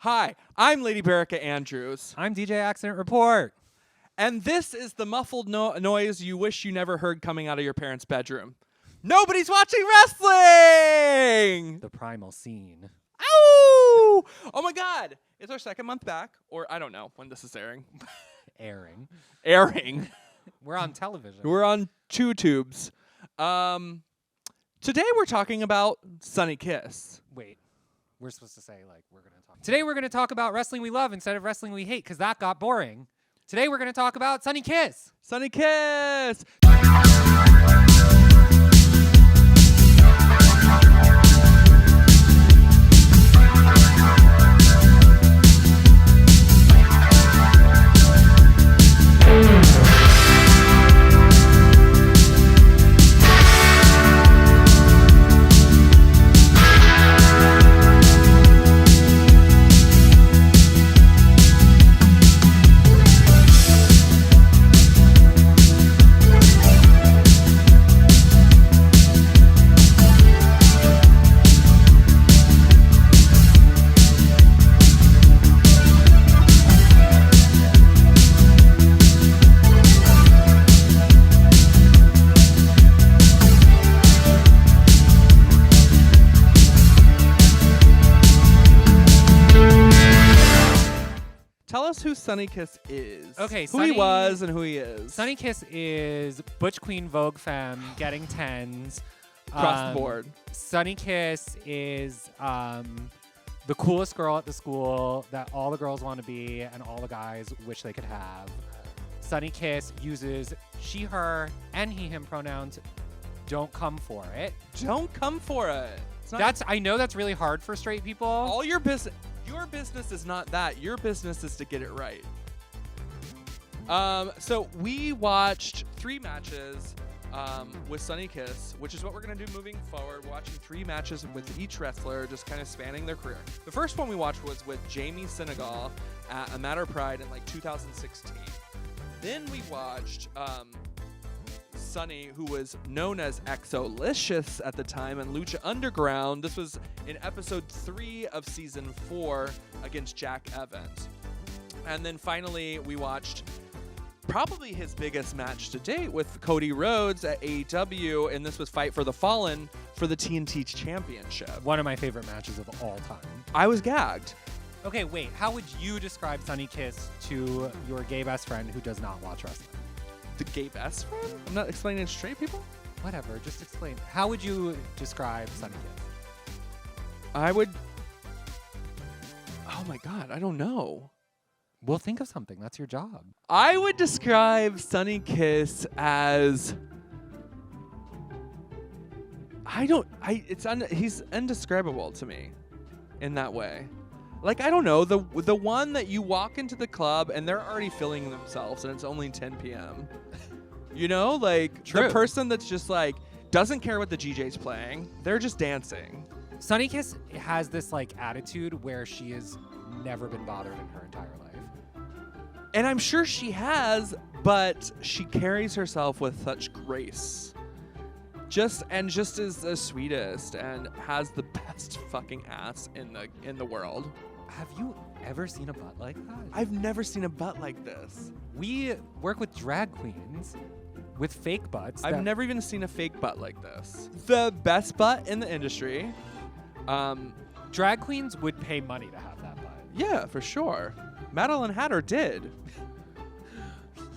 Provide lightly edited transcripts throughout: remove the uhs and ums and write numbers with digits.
Hi, I'm Lady Berica Andrews. I'm DJ Accident Report. And this is the muffled noise you wish you never heard coming out of your parents' bedroom. Nobody's watching wrestling! The primal scene. Ow! Oh my god! It's our second month back, or I don't know when this is airing. Airing. We're on television. We're on two tubes. Today we're talking about Sonny Kiss. Wait. We're supposed to say, we're going to talk. Today we're going to talk about wrestling we love instead of wrestling we hate, because that got boring. Today we're going to talk about Sonny Kiss. Sonny Kiss! Tell us who Sonny Kiss is. Okay, who he was and who he is. Sonny Kiss is Butch Queen Vogue Femme getting tens. Across the board. Sonny Kiss is the coolest girl at the school that all the girls want to be and all the guys wish they could have. Sonny Kiss uses she, her, and he, him pronouns. Don't come for it. Don't come for it. I know that's really hard for straight people. All your business. Your business is not that. Your business is to get it right. So we watched 3 matches with Sonny Kiss, which is what we're going to do moving forward. We're watching 3 matches with each wrestler, just kind of spanning their career. The first one we watched was with Jamie Senegal at A Matter of Pride in 2016. Then we watched Sonny, who was known as Exolicious at the time, and Lucha Underground. This was in episode 3 of season 4 against Jack Evans. And then finally, we watched probably his biggest match to date with Cody Rhodes at AEW, and this was Fight for the Fallen for the TNT Championship. One of my favorite matches of all time. I was gagged. Okay, wait. How would you describe Sonny Kiss to your gay best friend who does not watch wrestling? The gay best friend? I'm not explaining to straight people? Whatever, just explain. How would you describe Sonny Kiss? I would... Oh my god, I don't know. Well, think of something. That's your job. I would describe Sonny Kiss as... he's indescribable to me in that way. I don't know, the one that you walk into the club and they're already filling themselves and it's only 10 p.m. You know, True. The person that's just doesn't care what the DJ's playing. They're just dancing. Sonny Kiss has this attitude where she has never been bothered in her entire life. And I'm sure she has, but she carries herself with such grace. Just is the sweetest and has the best fucking ass in the world. Have you ever seen a butt like that? I've never seen a butt like this. We work with drag queens with fake butts. I've never even seen a fake butt like this. The best butt in the industry. Drag queens would pay money to have that butt. Yeah, for sure. Madeline Hatter did.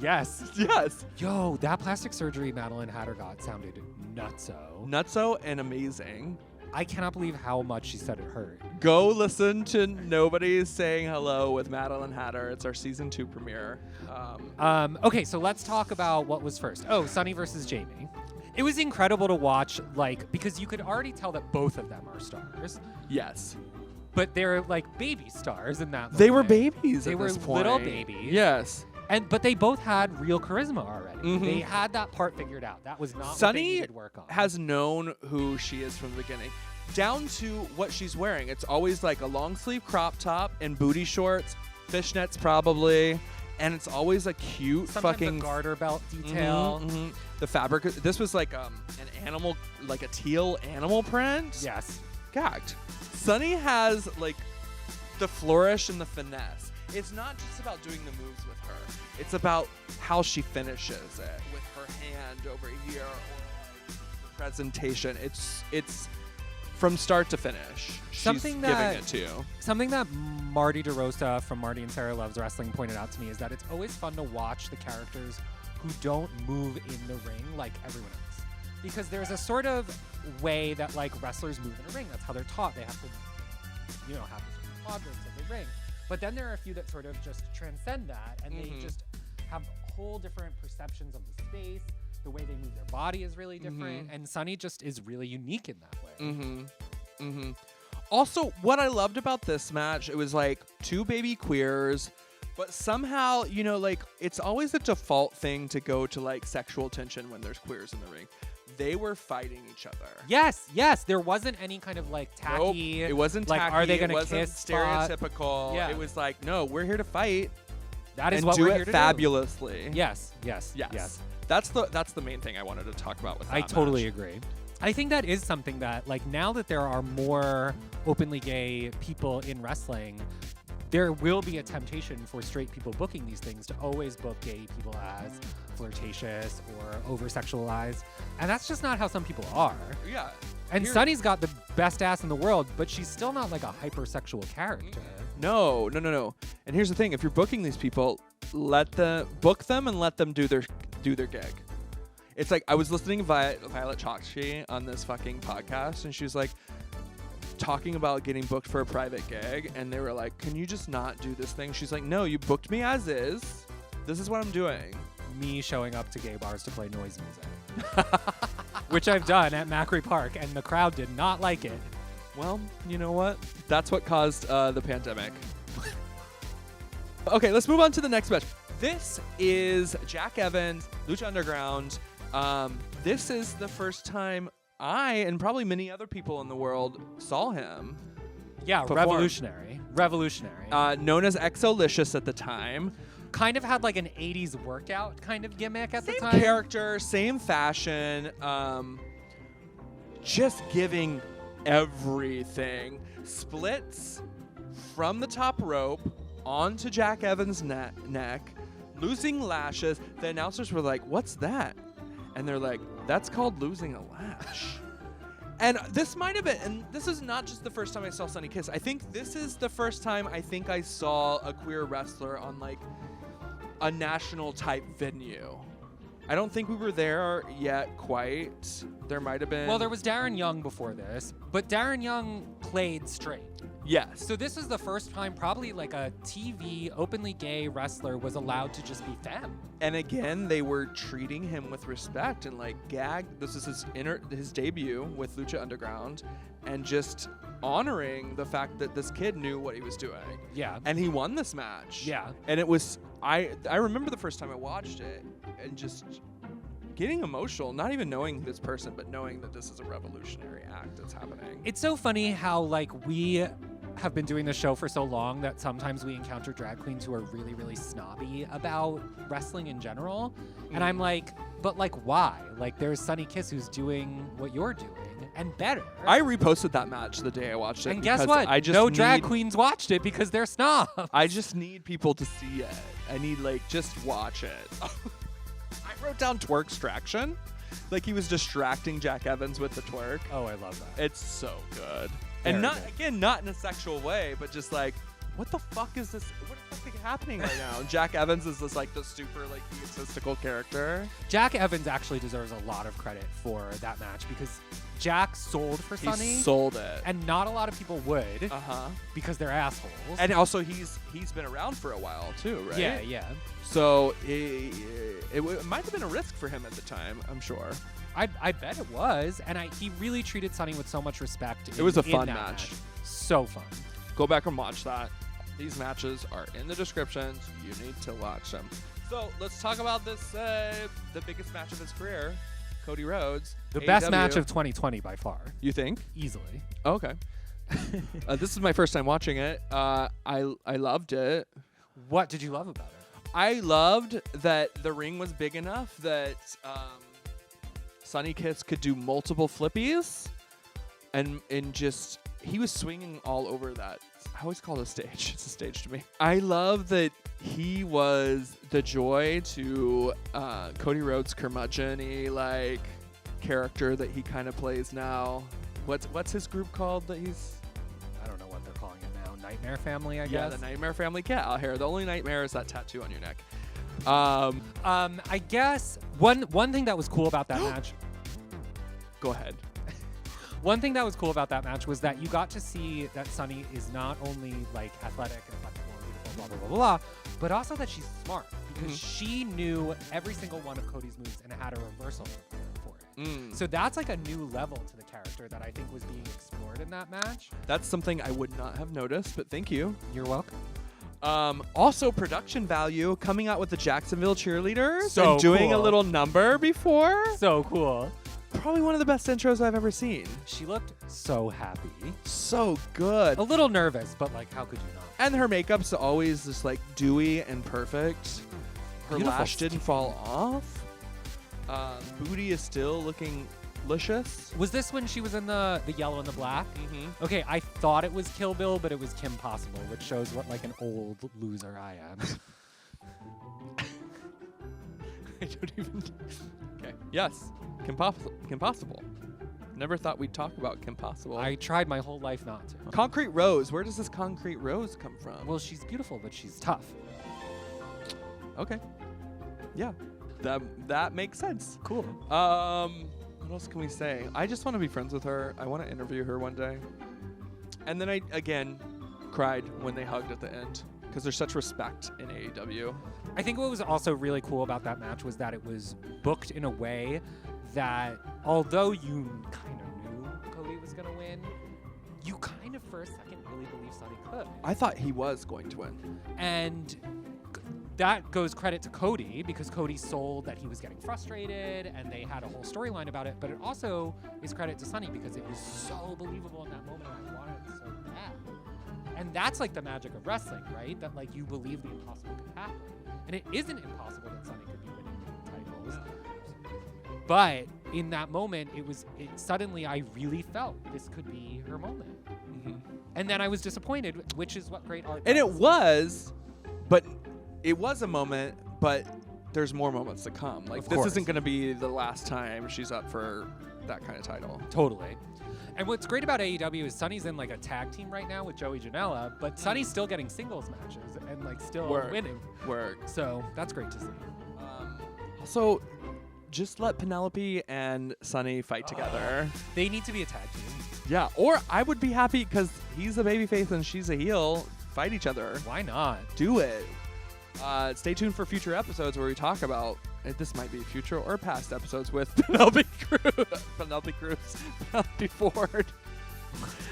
Yes. Yes. Yo, that plastic surgery Madeline Hatter got sounded nutso. Nutso and amazing. I cannot believe how much she said it hurt. Go listen to Nobodies Saying Hello with Madeline Hatter. It's our season 2 premiere. Okay, so let's talk about what was first. Oh, Sonny versus Jamie. It was incredible to watch, because you could already tell that both of them are stars. Yes. But they're baby stars in that moment. They were babies They at were this point. little babies. Yes. But they both had real charisma already. Mm-hmm. They had that part figured out. That was not what they Sonny needed to work on. has known who she is from the beginning, down to what she's wearing. It's always a long sleeve crop top and booty shorts, fishnets probably, and it's always a cute Sometimes fucking the garter belt detail. The fabric. This was an animal, a teal animal print. Yes. Gagged. Sonny has the flourish and the finesse. It's not just about doing the moves with her. It's about how she finishes it with her hand over here, or like the presentation. It's from start to finish. Something she's that- giving it to you. Something that Marty DeRosa from Marty and Sarah Loves Wrestling pointed out to me is that it's always fun to watch the characters who don't move in the ring like everyone else. Because there's a sort of way that like wrestlers move in a ring. That's how they're taught. They have to, have this quadrants of the ring. But then there are a few that sort of just transcend that, and they just have whole different perceptions of the space. The way they move their body is really different, and Sonny just is really unique in that way. Also, what I loved about this match, it was like two baby queers, but somehow, like it's always a default thing to go to like sexual tension when there's queers in the ring. They were fighting each other. Yes. There wasn't any kind of like tacky. Nope, it wasn't like, tacky. are they gonna it wasn't kiss spot? stereotypical. Yeah. It was like, no, we're here to fight. That is and what do we're it here to fabulously. do. Yes. That's the main thing I wanted to talk about with that I totally match. agree. I think that is something that, like, now that there are more openly gay people in wrestling, there will be a temptation for straight people booking these things to always book gay people as flirtatious or over-sexualized. And that's just not how some people are. Yeah. And Sunny's got the best ass in the world, but she's still not like a hypersexual character. No. And here's the thing: if you're booking these people, book them and let them do their gig. It's like I was listening to Violet Chokshi on this fucking podcast, and she was like talking about getting booked for a private gig, and they were like, "Can you just not do this thing?" She's like, "No, you booked me as is. This is what I'm doing." Me showing up to gay bars to play noise music, which I've done at Macri Park, and the crowd did not like it. Well, you know what? That's what caused the pandemic. Okay, let's move on to the next match. This is Jack Evans, Lucha Underground. This is the first time I, and probably many other people in the world, saw him. Yeah, perform. revolutionary. Known as Exolicious at the time. Kind of had like an 80s workout kind of gimmick at the time. Same character, same fashion, just giving everything. Splits from the top rope onto Jack Evans' neck, losing lashes. The announcers were like, "What's that?" And they're like, "That's called losing a lash." And this might have been, and this is not just the first time I saw Sonny Kiss. I think this is the first time I saw a queer wrestler on like a national type venue. I don't think we were there yet quite. There might have been. Well, there was Darren Young before this, but Darren Young played straight. Yes. So this is the first time probably like a TV openly gay wrestler was allowed to just be femme. And again, they were treating him with respect and like this is his debut with Lucha Underground, and just honoring the fact that this kid knew what he was doing. Yeah. And he won this match. Yeah. And it was I remember the first time I watched it and just getting emotional, not even knowing this person, but knowing that this is a revolutionary act that's happening. It's so funny how like we have been doing this show for so long that sometimes we encounter drag queens who are really, really snobby about wrestling in general. And I'm like, but like why? Like there's Sonny Kiss who's doing what you're doing and better. I reposted that match the day I watched it. And guess because what? No drag queens watched it because they're snobs. I just need people to see it. I need just watch it. I wrote down twerkstraction. Like he was distracting Jack Evans with the twerk. Oh, I love that. It's so good. Very And good. not in a sexual way, but just like, what the fuck is this? What the fuck is happening right now? Jack Evans is this like the super like egotistical character. Jack Evans actually deserves a lot of credit for that match because Jack sold for He Sonny. sold it. And not a lot of people would because they're assholes. And also he's been around for a while too, right? Yeah. So it might have been a risk for him at the time, I'm sure. I bet it was. And he really treated Sonny with so much respect. It was a in fun that match. So fun. Go back and watch that. These matches are in the descriptions. You need to watch them. So let's talk about this, the biggest match of his career, Cody Rhodes. The best AEW. match of 2020 by far. You think? Easily. Okay. This is my first time watching it. I loved it. What did you love about it? I loved that the ring was big enough that Sonny Kiss could do multiple flippies, and just he was swinging all over that I always call it a stage. It's a stage to me. I love that he was the joy to Cody Rhodes' curmudgeon-y, like, character that he kind of plays now. What's his group called that he's... I don't know what they're calling it now. Nightmare Family, I Yeah, guess. the Nightmare Family cat out here. The only nightmare is that tattoo on your neck. I guess one thing that was cool about that match... Go ahead. One thing that was cool about that match was that you got to see that Sonny is not only like athletic and flexible and beautiful, blah, blah, blah, blah, blah, but also that she's smart because she knew every single one of Cody's moves and had a reversal for it. So that's like a new level to the character that I think was being explored in that match. That's something I would not have noticed, but thank you. You're welcome. Also, production value, coming out with the Jacksonville cheerleaders So and doing a cool. little number before. So cool. Probably one of the best intros I've ever seen. She looked so happy. So good. A little nervous, but like, how could you not? And her makeup's always just like dewy and perfect. Her Beautiful lash didn't fall off. Booty is still looking licious. Was this when she was in the yellow and the black? Mm-hmm. Okay, I thought it was Kill Bill, but it was Kim Possible, which shows what like an old loser I am. I don't even... Okay. Yes. Kim Possible. Never thought we'd talk about Kim Possible. I tried my whole life not to. Concrete Rose. Where does this Concrete Rose come from? Well, she's beautiful, but she's tough. Okay. Yeah. That makes sense. Cool. What else can we say? I just want to be friends with her. I want to interview her one day. And then I, again, cried when they hugged at the end because there's such respect in AEW. I think what was also really cool about that match was that it was booked in a way that, although you kind of knew Cody was going to win, you kind of for a second really believed Sonny could. I thought he was going to win. And that goes credit to Cody because Cody sold that he was getting frustrated and they had a whole storyline about it. But it also is credit to Sonny because it was so believable in that moment and I wanted it so bad. And that's like the magic of wrestling, right? That like you believe the impossible could happen. And it isn't impossible that Sonny could be winning titles. But in that moment, suddenly I really felt this could be her moment. Mm-hmm. And then I was disappointed, which is what great art And does. it was, but it was a moment, but there's more moments to come. Like, Of this course. isn't going to be the last time she's up for that kind of title. Totally. And what's great about AEW is Sonny's in like a tag team right now with Joey Janela, but Sonny's still getting singles matches and like still winning. Work. So that's great to see. Also, just let Penelope and Sonny fight together. They need to be a tag team. Yeah, or I would be happy because he's a babyface and she's a heel. Fight each other. Why not? Do it. Stay tuned for future episodes where we talk about, this might be future or past episodes with Penelope Ford.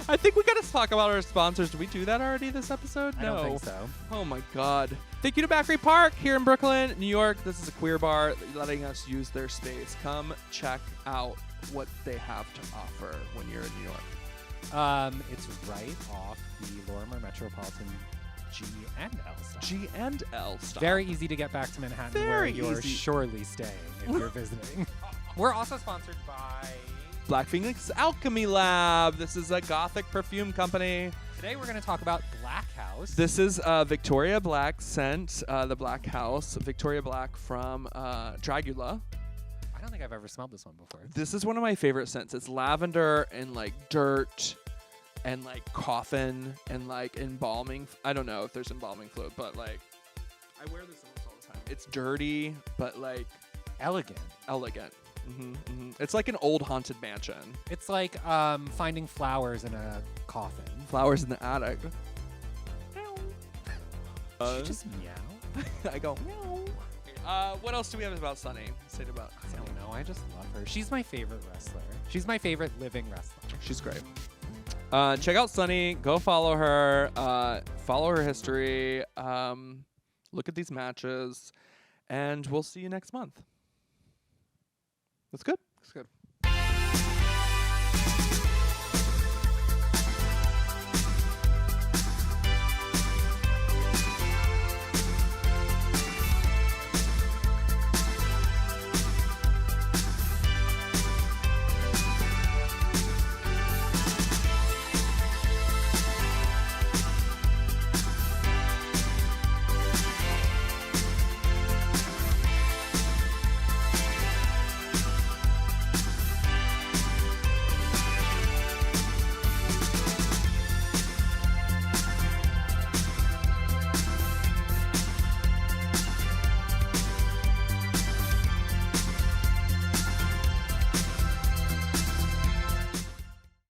I think we got to talk about our sponsors. Did we do that already this episode? I don't think so. Oh my God. Thank you to Backery Park here in Brooklyn, New York. This is a queer bar letting us use their space. Come check out what they have to offer when you're in New York. It's right off the Lorimer Metropolitan G and L stop. G and L stop. Very easy to get back to Manhattan where Very you're easy. surely staying if you're visiting. We're also sponsored by... Black Phoenix Alchemy Lab. This is a gothic perfume company. Today we're going to talk about Black House. This is Victoria Black scent, the Black House. Victoria Black from Dragula. I don't think I've ever smelled this one before. This is one of my favorite scents. It's lavender and like dirt and like coffin and like embalming. I don't know if there's embalming fluid, but like I wear this almost all the time. It's dirty, but like Elegant. elegant. It's like an old haunted mansion. It's like finding flowers in a coffin. Flowers in the attic. Did you just meow? I go meow. What else do we have about Sunny? Say it about I Sunny. don't know. I just love her. She's my favorite wrestler. She's my favorite living wrestler. She's great. Check out Sunny. Go follow her. Follow her history. Look at these matches. And we'll see you next month. That's good. That's good.